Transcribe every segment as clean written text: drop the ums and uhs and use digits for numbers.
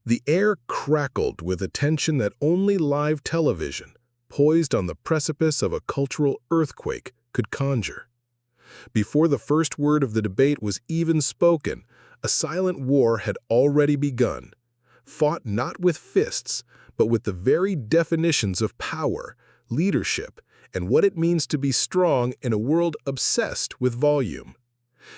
The air crackled with a tension that only live television, poised on the precipice of a cultural earthquake, could conjure. Before the first word of the debate was even spoken, a silent war had already begun, fought not with fists, but with the very definitions of power, leadership, and what it means to be strong in a world obsessed with volume.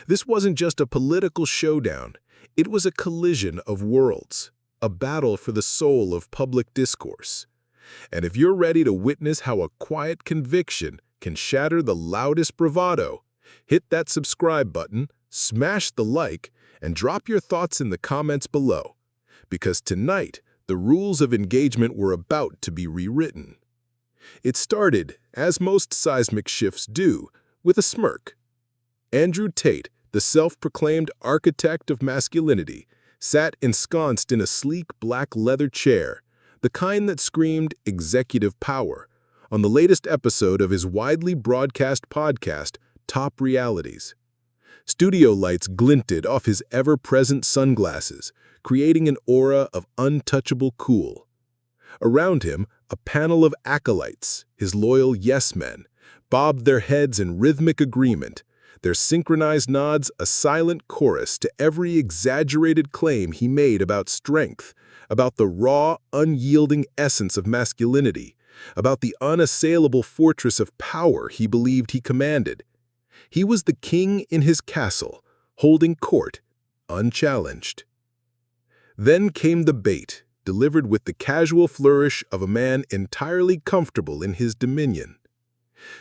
This wasn't just a political showdown, it was a collision of worlds, a battle for the soul of public discourse. And if you're ready to witness how a quiet conviction can shatter the loudest bravado, hit that subscribe button, smash the like, and drop your thoughts in the comments below. Because tonight, the rules of engagement were about to be rewritten. It started, as most seismic shifts do, with a smirk. Andrew Tate, the self-proclaimed architect of masculinity, sat ensconced in a sleek black leather chair, the kind that screamed executive power, on the latest episode of his widely broadcast podcast, Top Realities. Studio lights glinted off his ever-present sunglasses, creating an aura of untouchable cool. Around him, a panel of acolytes, his loyal yes-men, bobbed their heads in rhythmic agreement, their synchronized nods a silent chorus to every exaggerated claim he made about strength, about the raw, unyielding essence of masculinity, about the unassailable fortress of power he believed he commanded. He was the king in his castle, holding court, unchallenged. Then came the bait, delivered with the casual flourish of a man entirely comfortable in his dominion.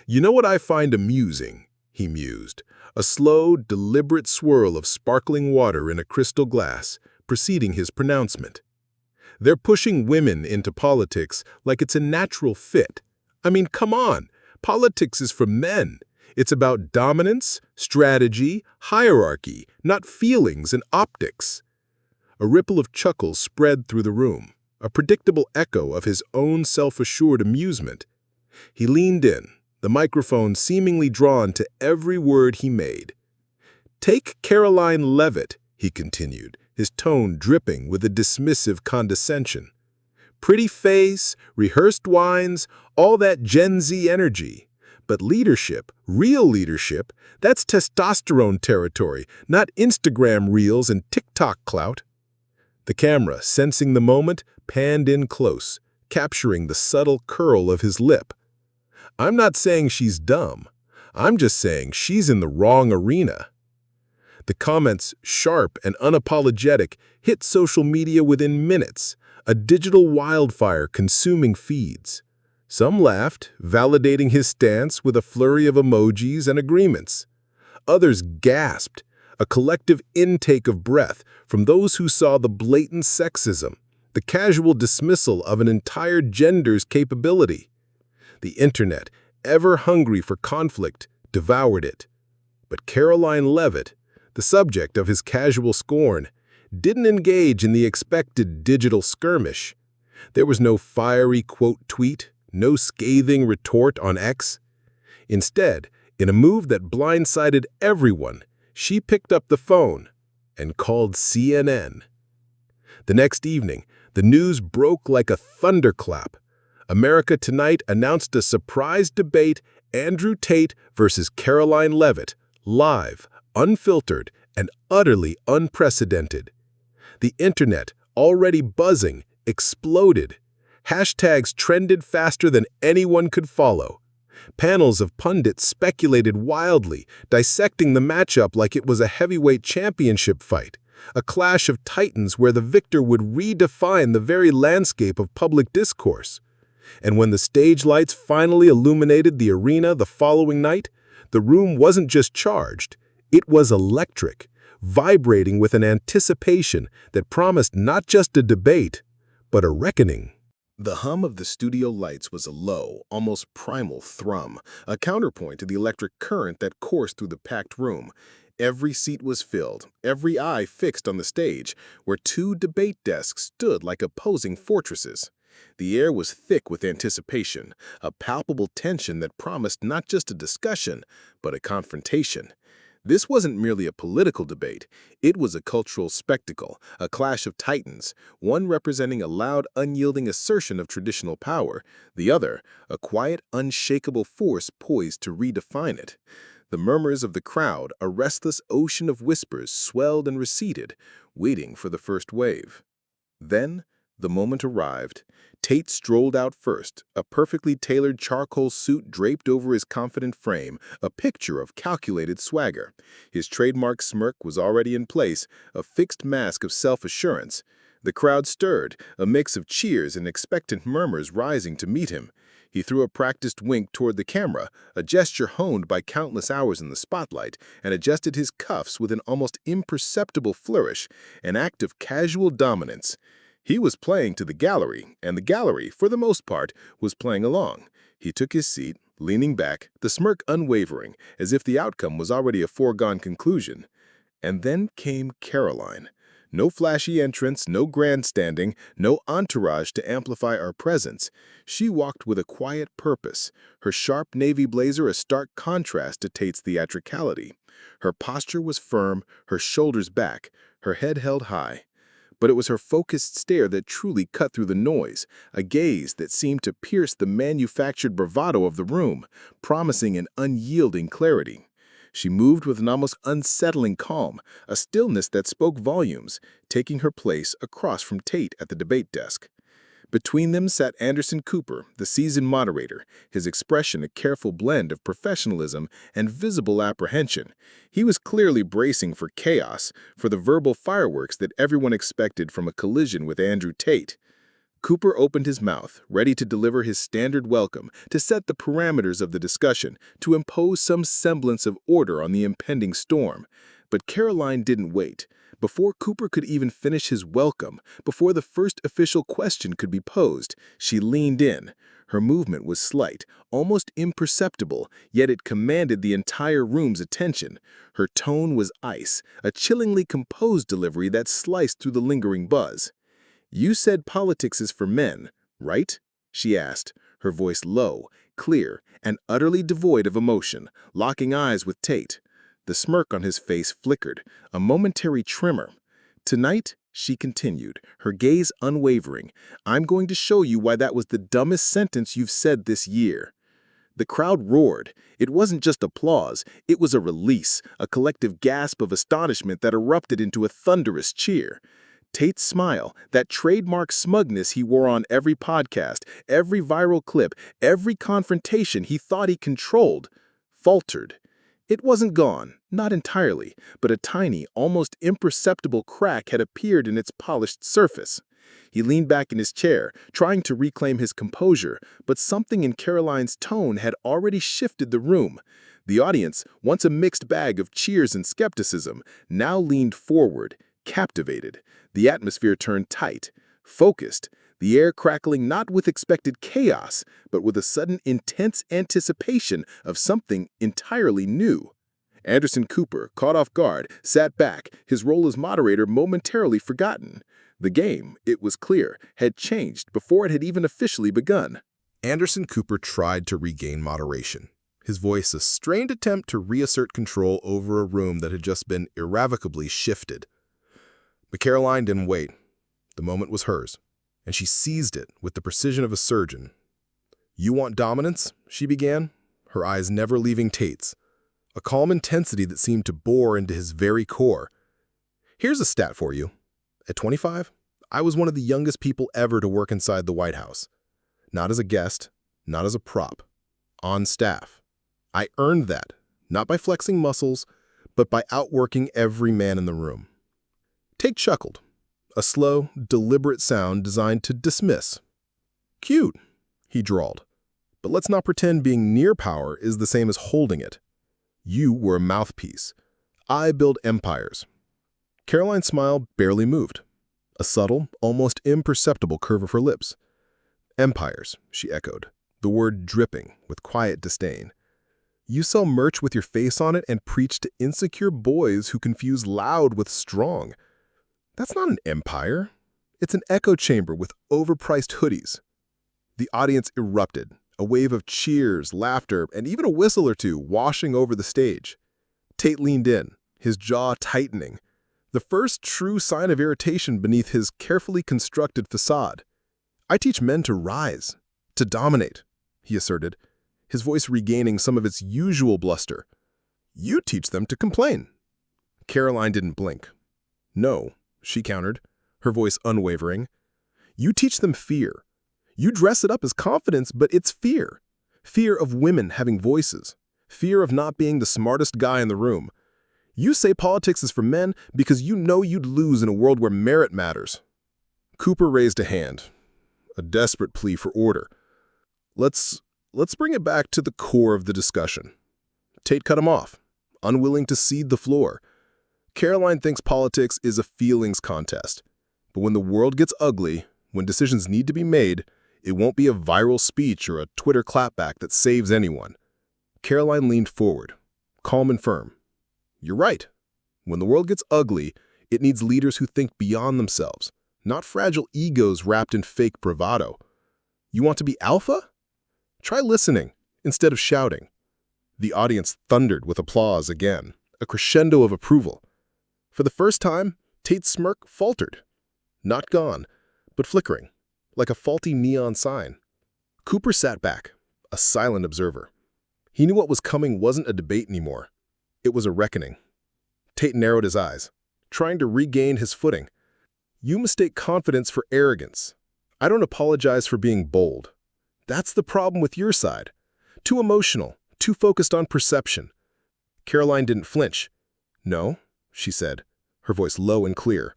"You know what I find amusing?" he mused, a slow, deliberate swirl of sparkling water in a crystal glass, preceding his pronouncement. "They're pushing women into politics like it's a natural fit. I mean, come on, politics is for men. It's about dominance, strategy, hierarchy, not feelings and optics." A ripple of chuckles spread through the room, a predictable echo of his own self-assured amusement. He leaned in, the microphone seemingly drawn to every word he made. "Take Caroline Leavitt," he continued, his tone dripping with a dismissive condescension. "Pretty face, rehearsed lines, all that Gen Z energy. But leadership, real leadership, that's testosterone territory, not Instagram reels and TikTok clout." The camera, sensing the moment, panned in close, capturing the subtle curl of his lip. "I'm not saying she's dumb. I'm just saying she's in the wrong arena." The comments, sharp and unapologetic, hit social media within minutes, a digital wildfire consuming feeds. Some laughed, validating his stance with a flurry of emojis and agreements. Others gasped, a collective intake of breath from those who saw the blatant sexism, the casual dismissal of an entire gender's capability. The internet, ever hungry for conflict, devoured it. But Caroline Leavitt, the subject of his casual scorn, didn't engage in the expected digital skirmish. There was no fiery quote tweet, no scathing retort on X. Instead, in a move that blindsided everyone, she picked up the phone and called CNN. The next evening, the news broke like a thunderclap. America Tonight announced a surprise debate, Andrew Tate versus Caroline Leavitt, live, unfiltered, and utterly unprecedented. The internet, already buzzing, exploded. Hashtags trended faster than anyone could follow. Panels of pundits speculated wildly, dissecting the matchup like it was a heavyweight championship fight, a clash of titans where the victor would redefine the very landscape of public discourse. And when the stage lights finally illuminated the arena the following night, the room wasn't just charged, it was electric, vibrating with an anticipation that promised not just a debate, but a reckoning. The hum of the studio lights was a low, almost primal thrum, a counterpoint to the electric current that coursed through the packed room. Every seat was filled, every eye fixed on the stage, where two debate desks stood like opposing fortresses. The air was thick with anticipation, a palpable tension that promised not just a discussion, but a confrontation. This wasn't merely a political debate. It was a cultural spectacle, a clash of titans, one representing a loud, unyielding assertion of traditional power, the other, a quiet, unshakable force poised to redefine it. The murmurs of the crowd, a restless ocean of whispers, swelled and receded, waiting for the first wave. Then, the moment arrived. Tate strolled out first, a perfectly tailored charcoal suit draped over his confident frame, a picture of calculated swagger. His trademark smirk was already in place, a fixed mask of self-assurance. The crowd stirred, a mix of cheers and expectant murmurs rising to meet him. He threw a practiced wink toward the camera, a gesture honed by countless hours in the spotlight, and adjusted his cuffs with an almost imperceptible flourish, an act of casual dominance. He was playing to the gallery, and the gallery, for the most part, was playing along. He took his seat, leaning back, the smirk unwavering, as if the outcome was already a foregone conclusion. And then came Caroline. No flashy entrance, no grandstanding, no entourage to amplify our presence. She walked with a quiet purpose, her sharp navy blazer a stark contrast to Tate's theatricality. Her posture was firm, her shoulders back, her head held high. But it was her focused stare that truly cut through the noise, a gaze that seemed to pierce the manufactured bravado of the room, promising an unyielding clarity. She moved with an almost unsettling calm, a stillness that spoke volumes, taking her place across from Tate at the debate desk. Between them sat Anderson Cooper, the seasoned moderator, his expression a careful blend of professionalism and visible apprehension. He was clearly bracing for chaos, for the verbal fireworks that everyone expected from a collision with Andrew Tate. Cooper opened his mouth, ready to deliver his standard welcome, to set the parameters of the discussion, to impose some semblance of order on the impending storm. But Caroline didn't wait. Before Cooper could even finish his welcome, before the first official question could be posed, she leaned in. Her movement was slight, almost imperceptible, yet it commanded the entire room's attention. Her tone was ice, a chillingly composed delivery that sliced through the lingering buzz. "You said politics is for men, right?" she asked, her voice low, clear, and utterly devoid of emotion, locking eyes with Tate. The smirk on his face flickered, a momentary tremor. "Tonight," she continued, her gaze unwavering, "I'm going to show you why that was the dumbest sentence you've said this year." The crowd roared. It wasn't just applause, it was a release, a collective gasp of astonishment that erupted into a thunderous cheer. Tate's smile, that trademark smugness he wore on every podcast, every viral clip, every confrontation he thought he controlled, faltered. It wasn't gone, not entirely, but a tiny, almost imperceptible crack had appeared in its polished surface. He leaned back in his chair, trying to reclaim his composure, but something in Caroline's tone had already shifted the room. The audience, once a mixed bag of cheers and skepticism, now leaned forward, captivated. The atmosphere turned tight, focused, the air crackling not with expected chaos, but with a sudden intense anticipation of something entirely new. Anderson Cooper, caught off guard, sat back, his role as moderator momentarily forgotten. The game, it was clear, had changed before it had even officially begun. Anderson Cooper tried to regain moderation, his voice a strained attempt to reassert control over a room that had just been irrevocably shifted. But Caroline didn't wait. The moment was hers, and she seized it with the precision of a surgeon. "You want dominance?" she began, her eyes never leaving Tate's, a calm intensity that seemed to bore into his very core. "Here's a stat for you. At 25, I was one of the youngest people ever to work inside the White House. Not as a guest, not as a prop, on staff. I earned that, not by flexing muscles, but by outworking every man in the room." Tate chuckled, a slow, deliberate sound designed to dismiss. "Cute," he drawled, "but let's not pretend being near power is the same as holding it. You were a mouthpiece. I build empires." Caroline's smile barely moved, a subtle, almost imperceptible curve of her lips. "Empires," she echoed, the word dripping with quiet disdain. "You sell merch with your face on it and preach to insecure boys who confuse loud with strong. That's not an empire. It's an echo chamber with overpriced hoodies." The audience erupted, a wave of cheers, laughter, and even a whistle or two washing over the stage. Tate leaned in, his jaw tightening, the first true sign of irritation beneath his carefully constructed facade. "I teach men to rise, to dominate," he asserted, his voice regaining some of its usual bluster. "You teach them to complain." Caroline didn't blink. "No," she countered, her voice unwavering. "You teach them fear. You dress it up as confidence, but it's fear. Fear of women having voices. Fear of not being the smartest guy in the room. You say politics is for men because you know you'd lose in a world where merit matters." Cooper raised a hand, a desperate plea for order. Let's bring it back to the core of the discussion." Tate cut him off, unwilling to cede the floor. "Caroline thinks politics is a feelings contest. But when the world gets ugly, when decisions need to be made, it won't be a viral speech or a Twitter clapback that saves anyone." Caroline leaned forward, calm and firm. "You're right. When the world gets ugly, it needs leaders who think beyond themselves, not fragile egos wrapped in fake bravado. You want to be alpha? Try listening instead of shouting." The audience thundered with applause again, a crescendo of approval. For the first time, Tate's smirk faltered. Not gone, but flickering, like a faulty neon sign. Cooper sat back, a silent observer. He knew what was coming wasn't a debate anymore. It was a reckoning. Tate narrowed his eyes, trying to regain his footing. "You mistake confidence for arrogance. I don't apologize for being bold. That's the problem with your side. Too emotional, too focused on perception." Caroline didn't flinch. "No," she said, her voice low and clear.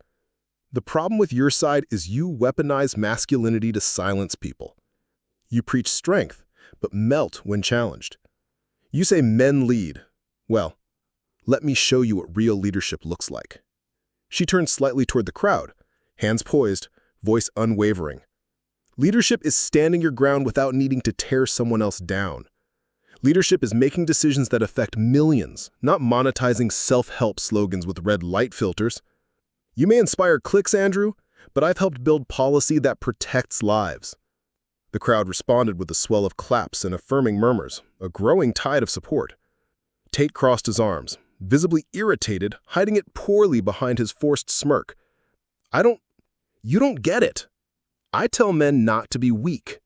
"The problem with your side is you weaponize masculinity to silence people. You preach strength, but melt when challenged. You say men lead. Well, let me show you what real leadership looks like." She turned slightly toward the crowd, hands poised, voice unwavering. "Leadership is standing your ground without needing to tear someone else down. Leadership is making decisions that affect millions, not monetizing self-help slogans with red light filters. You may inspire clicks, Andrew, but I've helped build policy that protects lives." The crowd responded with a swell of claps and affirming murmurs, a growing tide of support. Tate crossed his arms, visibly irritated, hiding it poorly behind his forced smirk. You don't get it. I tell men not to be weak.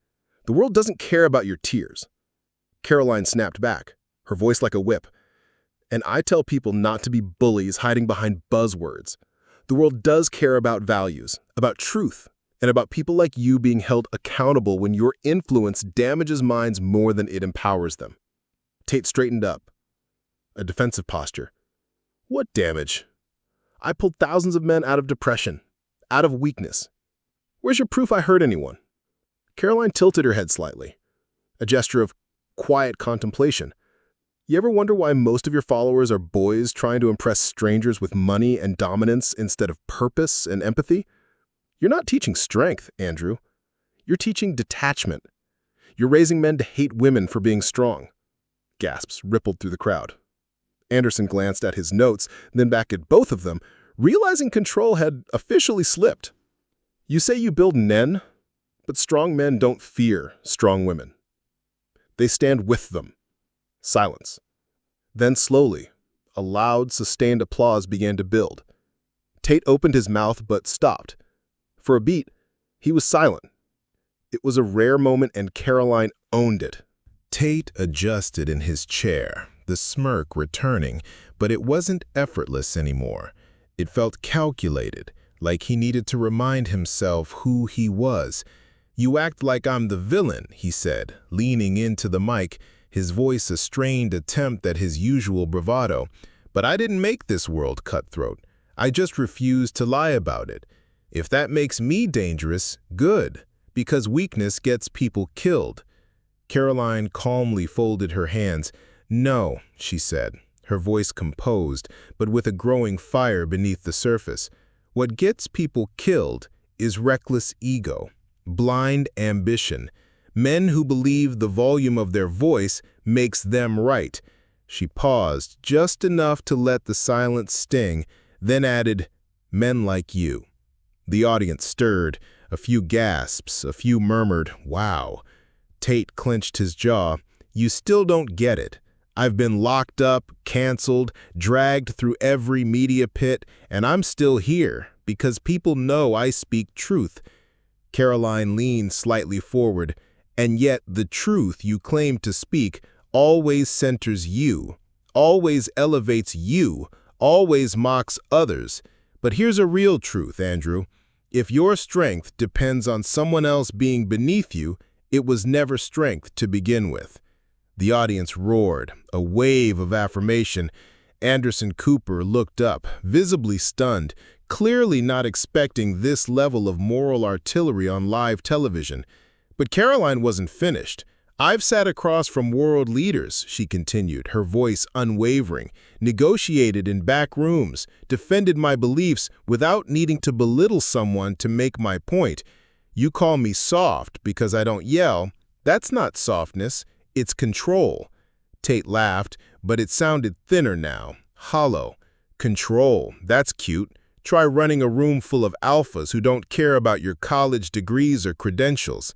The world doesn't care about your tears." Caroline snapped back, her voice like a whip. "And I tell people not to be bullies hiding behind buzzwords. The world does care about values, about truth, and about people like you being held accountable when your influence damages minds more than it empowers them." Tate straightened up, a defensive posture. "What damage? I pulled thousands of men out of depression, out of weakness. Where's your proof I hurt anyone?" Caroline tilted her head slightly, a gesture of quiet contemplation. "You ever wonder why most of your followers are boys trying to impress strangers with money and dominance instead of purpose and empathy? You're not teaching strength, Andrew. You're teaching detachment. You're raising men to hate women for being strong." Gasps rippled through the crowd. Anderson glanced at his notes, then back at both of them, realizing control had officially slipped. "You say you build men, but strong men don't fear strong women. They stand with them." Silence. Then slowly, a loud, sustained applause began to build. Tate opened his mouth but stopped. For a beat, he was silent. It was a rare moment and Caroline owned it. Tate adjusted in his chair, the smirk returning, but it wasn't effortless anymore. It felt calculated, like he needed to remind himself who he was. "You act like I'm the villain," he said, leaning into the mic, his voice a strained attempt at his usual bravado. "But I didn't make this world cutthroat. I just refused to lie about it. If that makes me dangerous, good, because weakness gets people killed." Caroline calmly folded her hands. "No," she said, her voice composed, but with a growing fire beneath the surface. "What gets people killed is reckless ego, blind ambition, men who believe the volume of their voice makes them right." She paused just enough to let the silence sting, then added, "Men like you." The audience stirred, a few gasps, a few murmured, "Wow." Tate clenched his jaw. "You still don't get it. I've been locked up, canceled, dragged through every media pit, and I'm still here because people know I speak truth." Caroline leaned slightly forward. "And yet the truth you claim to speak always centers you, always elevates you, always mocks others. But here's a real truth, Andrew. If your strength depends on someone else being beneath you, it was never strength to begin with." The audience roared, a wave of affirmation. Anderson Cooper looked up, visibly stunned, clearly not expecting this level of moral artillery on live television. But Caroline wasn't finished. "I've sat across from world leaders," she continued, her voice unwavering, "negotiated in back rooms, defended my beliefs without needing to belittle someone to make my point. You call me soft because I don't yell. That's not softness. It's control." Tate laughed, but it sounded thinner now, hollow. "Control, that's cute. Try running a room full of alphas who don't care about your college degrees or credentials."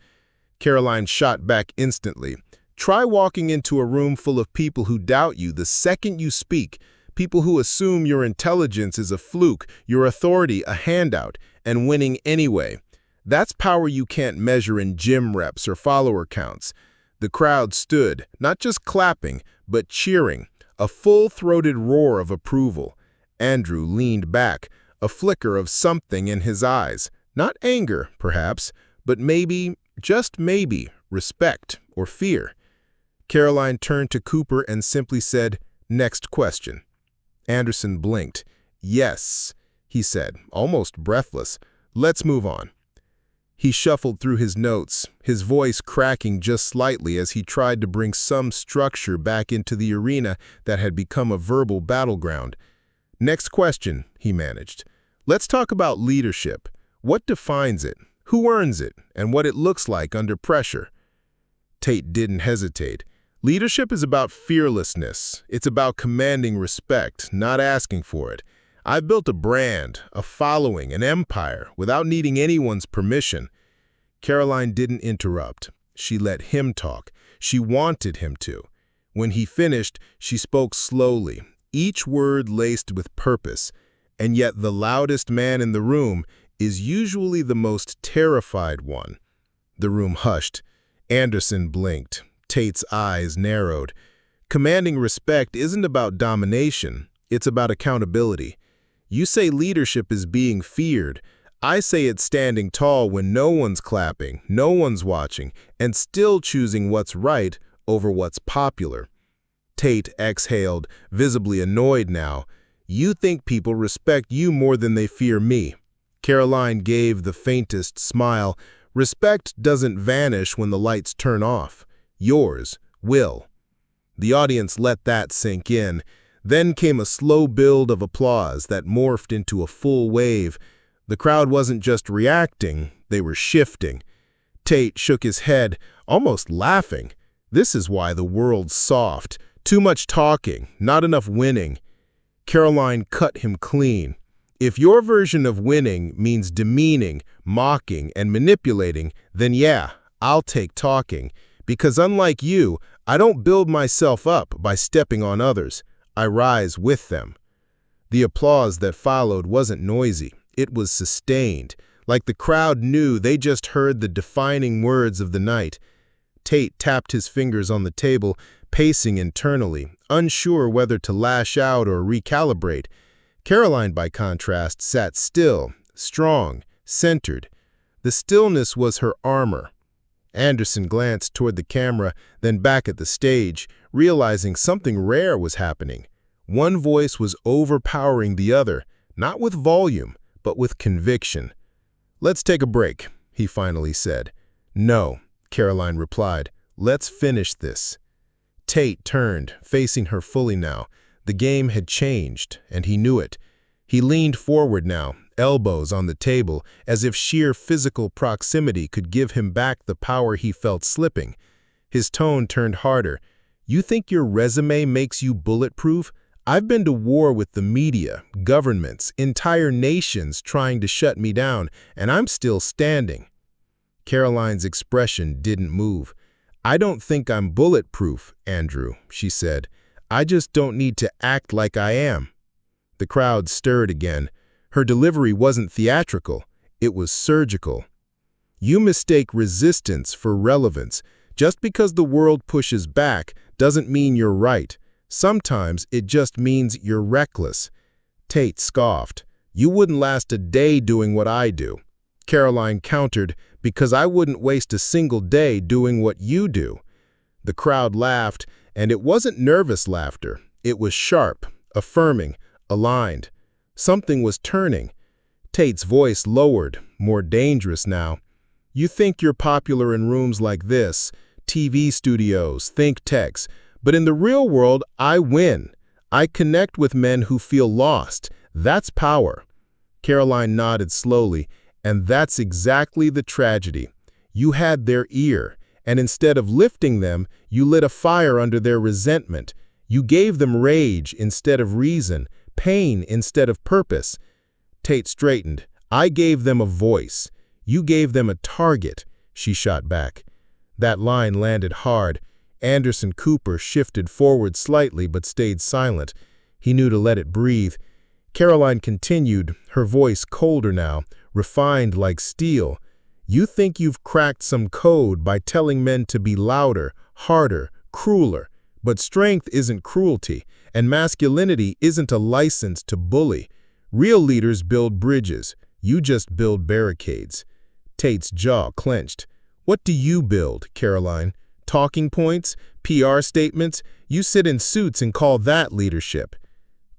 Caroline shot back instantly. "Try walking into a room full of people who doubt you the second you speak, people who assume your intelligence is a fluke, your authority a handout, and winning anyway. That's power you can't measure in gym reps or follower counts." The crowd stood, not just clapping, but cheering, a full-throated roar of approval. Andrew leaned back, a flicker of something in his eyes. Not anger, perhaps, but maybe, just maybe, respect or fear. Caroline turned to Cooper and simply said, "Next question." Anderson blinked. "Yes," he said, almost breathless. "Let's move on." He shuffled through his notes, his voice cracking just slightly as he tried to bring some structure back into the arena that had become a verbal battleground. "Next question," he managed. "Let's talk about leadership. What defines it, who earns it, and what it looks like under pressure?" Tate didn't hesitate. "Leadership is about fearlessness. It's about commanding respect, not asking for it. I've built a brand, a following, an empire, without needing anyone's permission." Caroline didn't interrupt. She let him talk. She wanted him to. When he finished, she spoke slowly, each word laced with purpose. And yet the loudest man in the room is usually the most terrified one. The room hushed. Anderson blinked. Tate's eyes narrowed. "Commanding respect isn't about domination. It's about accountability. You say leadership is being feared. I say it's standing tall when no one's clapping, no one's watching, and still choosing what's right over what's popular." Tate exhaled, visibly annoyed now. "You think people respect you more than they fear me." Caroline gave the faintest smile. "Respect doesn't vanish when the lights turn off. Yours will." The audience let that sink in. Then came a slow build of applause that morphed into a full wave. The crowd wasn't just reacting, they were shifting. Tate shook his head, almost laughing. "This is why the world's soft. Too much talking, not enough winning." Caroline cut him clean. "If your version of winning means demeaning, mocking, and manipulating, then yeah, I'll take talking. Because unlike you, I don't build myself up by stepping on others. I rise with them." The applause that followed wasn't noisy. It was sustained, like the crowd knew they just heard the defining words of the night. Tate tapped his fingers on the table, pacing internally, unsure whether to lash out or recalibrate. Caroline, by contrast, sat still, strong, centered. The stillness was her armor. Anderson glanced toward the camera, then back at the stage, realizing something rare was happening. One voice was overpowering the other, not with volume, but with conviction. "Let's take a break," he finally said. "No," Caroline replied. "Let's finish this." Tate turned, facing her fully now. The game had changed, and he knew it. He leaned forward now, elbows on the table, as if sheer physical proximity could give him back the power he felt slipping. His tone turned harder. "You think your resume makes you bulletproof? I've been to war with the media, governments, entire nations trying to shut me down, and I'm still standing." Caroline's expression didn't move. "I don't think I'm bulletproof, Andrew," she said. I just don't need to act like I am." The crowd stirred again. Her delivery wasn't theatrical, it was surgical. "You mistake resistance for relevance. Just because the world pushes back doesn't mean you're right. Sometimes it just means you're reckless." Tate scoffed. "You wouldn't last a day doing what I do." Caroline countered, "Because I wouldn't waste a single day doing what you do." The crowd laughed, and it wasn't nervous laughter. It was sharp, affirming, aligned. Something was turning. Tate's voice lowered, more dangerous now. "You think you're popular in rooms like this, TV studios, think tanks, but in the real world, I win. I connect with men who feel lost. That's power." Caroline nodded slowly, "And that's exactly the tragedy. You had their ear, and instead of lifting them, you lit a fire under their resentment. You gave them rage instead of reason, pain instead of purpose." Tate straightened. "I gave them a voice. You gave them a target," she shot back. That line landed hard. Anderson Cooper shifted forward slightly but stayed silent. He knew to let it breathe. Caroline continued, her voice colder now, refined like steel. "You think you've cracked some code by telling men to be louder, harder, crueler. But strength isn't cruelty, and masculinity isn't a license to bully. Real leaders build bridges. You just build barricades." Tate's jaw clenched. "What do you build, Caroline? Talking points? PR statements? You sit in suits and call that leadership."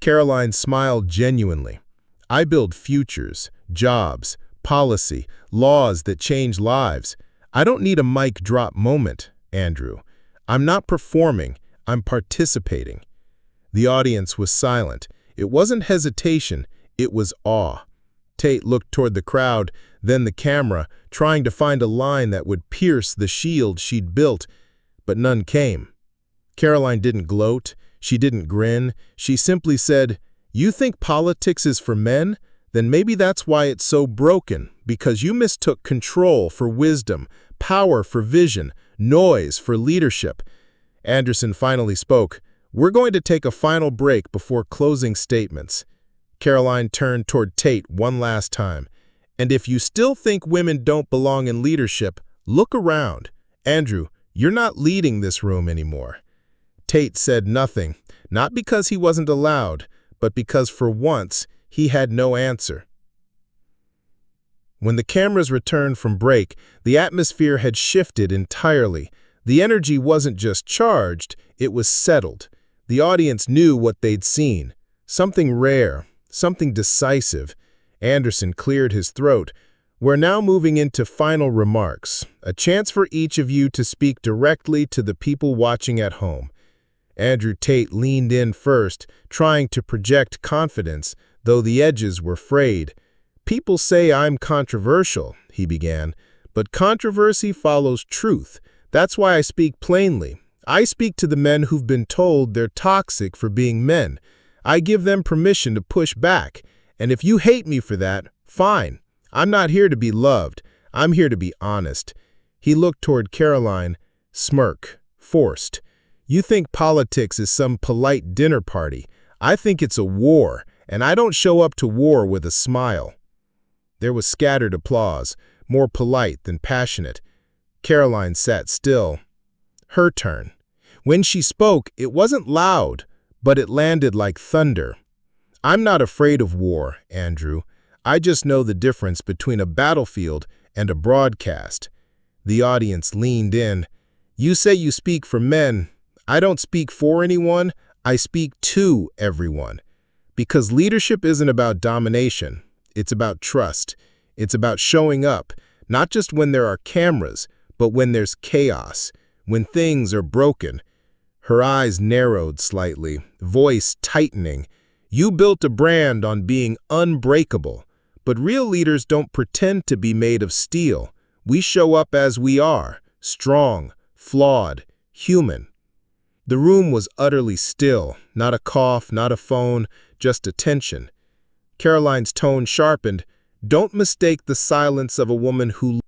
Caroline smiled genuinely. "I build futures, jobs, policy, laws that change lives. I don't need a mic drop moment, Andrew. I'm not performing, I'm participating." The audience was silent. It wasn't hesitation, it was awe. Tate looked toward the crowd, then the camera, trying to find a line that would pierce the shield she'd built, but none came. Caroline didn't gloat, she didn't grin, she simply said, "You think politics is for men? Then maybe that's why it's so broken, because you mistook control for wisdom, power for vision, noise for leadership." Anderson finally spoke. "We're going to take a final break before closing statements." Caroline turned toward Tate one last time. "And if you still think women don't belong in leadership, look around. Andrew, you're not leading this room anymore." Tate said nothing, not because he wasn't allowed, but because for once he had no answer. When the cameras returned from break, the atmosphere had shifted entirely. The energy wasn't just charged, it was settled. The audience knew what they'd seen. Something rare, something decisive. Anderson cleared his throat. "We're now moving into final remarks, a chance for each of you to speak directly to the people watching at home." Andrew Tate leaned in first, trying to project confidence, though the edges were frayed. "People say I'm controversial," he began, "but controversy follows truth. That's why I speak plainly. I speak to the men who've been told they're toxic for being men. I give them permission to push back. And if you hate me for that, fine. I'm not here to be loved. I'm here to be honest." He looked toward Caroline, smirk, forced. "You think politics is some polite dinner party. I think it's a war, and I don't show up to war with a smile." There was scattered applause, more polite than passionate. Caroline sat still. Her turn. When she spoke, it wasn't loud, but it landed like thunder. "I'm not afraid of war, Andrew. I just know the difference between a battlefield and a broadcast." The audience leaned in. "You say you speak for men. I don't speak for anyone, I speak to everyone. Because leadership isn't about domination, it's about trust. It's about showing up, not just when there are cameras, but when there's chaos, when things are broken." Her eyes narrowed slightly, voice tightening. "You built a brand on being unbreakable, but real leaders don't pretend to be made of steel. We show up as we are, strong, flawed, human." The room was utterly still, not a cough, not a phone, just attention. Caroline's tone sharpened. "Don't mistake the silence of a woman who